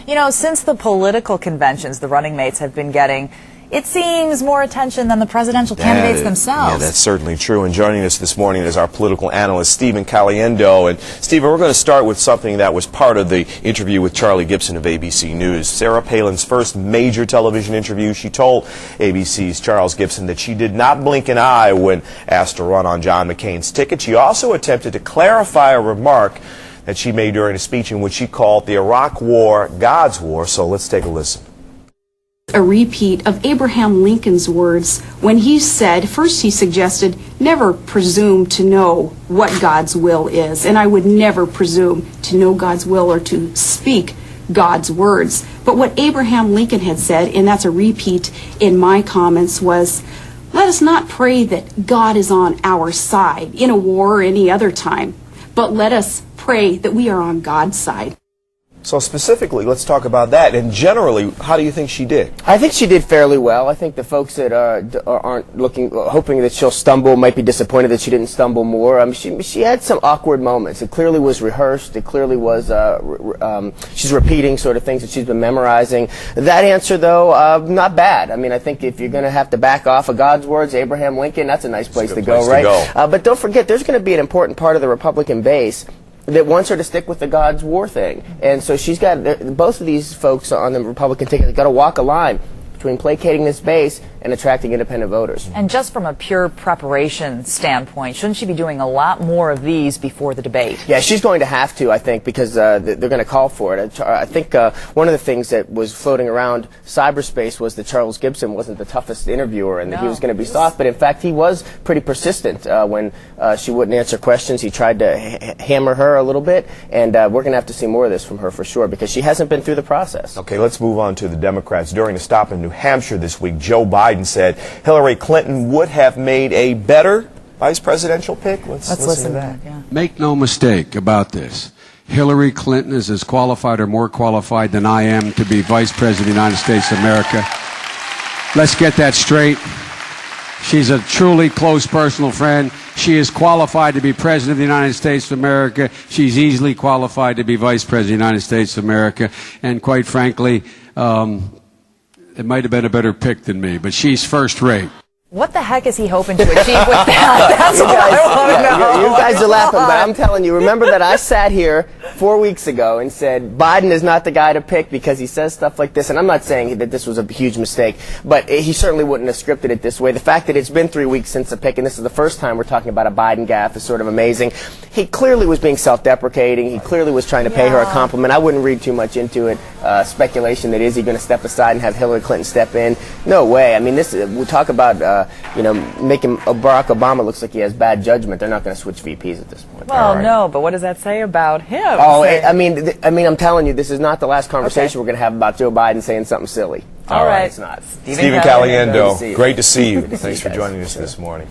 You know, since the political conventions the running mates have been getting, it seems more attention than the presidential candidates themselves. Yeah, that's certainly true. And joining us this morning is our political analyst, Stephen Caliendo. And Stephen, we're going to start with something that was part of the interview with Charlie Gibson of ABC News. Sarah Palin's first major television interview. She told ABC's Charles Gibson that she did not blink an eye when asked to run on John McCain's ticket. She also attempted to clarify a remark that she made during a speech in which she called the Iraq War God's war. So let's take a listen. A repeat of Abraham Lincoln's words when he said, first he suggested, never presume to know what God's will is, and I would never presume to know God's will or to speak God's words. But what Abraham Lincoln had said, and that's a repeat in my comments, was, let us not pray that God is on our side in a war or any other time, but let us pray that we are on God's side. So specifically, let's talk about that. And generally, how do you think she did? I think she did fairly well. I think the folks that aren't hoping that she'll stumble might be disappointed that she didn't stumble more. She had some awkward moments. It clearly was rehearsed. It clearly was she's repeating sort of things that she's been memorizing. That answer, though, not bad. I mean, I think if you're going to have to back off of God's words, Abraham Lincoln, that's a nice place to go, right? But don't forget, there's going to be an important part of the Republican base that wants her to stick with the God's war thing. And so she's got, both of these folks on the Republican ticket have got to walk a line between placating this base and attracting independent voters. And just from a pure preparation standpoint, shouldn't she be doing a lot more of these before the debate? Yeah, she's going to have to, I think, because they're going to call for it. I think one of the things that was floating around cyberspace was that Charles Gibson wasn't the toughest interviewer and that he was going to be soft, but in fact he was pretty persistent when she wouldn't answer questions. He tried to hammer her a little bit, and we're going to have to see more of this from her for sure because she hasn't been through the process. Okay, let's move on to the Democrats. During a stop in New Hampshire this week, Joe Biden said Hillary Clinton would have made a better vice presidential pick. Let's listen to that. Yeah. Make no mistake about this. Hillary Clinton is as qualified or more qualified than I am to be vice president of the United States of America. Let's get that straight. She's a truly close personal friend. She is qualified to be president of the United States of America. She's easily qualified to be vice president of the United States of America. And quite frankly, it might have been a better pick than me, but she's first rate. What the heck is he hoping to achieve with that? That's what I want to know. You guys are laughing, but I'm telling you, remember that I sat here 4 weeks ago and said Biden is not the guy to pick because he says stuff like this, and I'm not saying that this was a huge mistake, but he certainly wouldn't have scripted it this way. The fact that it's been 3 weeks since the pick, and this is the first time we're talking about a Biden gaffe, is sort of amazing. He clearly was being self-deprecating. He clearly was trying to pay her a compliment. I wouldn't read too much into it. Speculation that is he going to step aside and have Hillary Clinton step in? No way. I mean, we talk about making Barack Obama looks like he has bad judgment. They're not going to switch VPs at this point. Well, no, but what does that say about him? Oh, I mean, I'm telling you, this is not the last conversation we're going to have about Joe Biden saying something silly. All right. It's not. Stephen Caliendo, great to see you. Thanks for joining us this morning.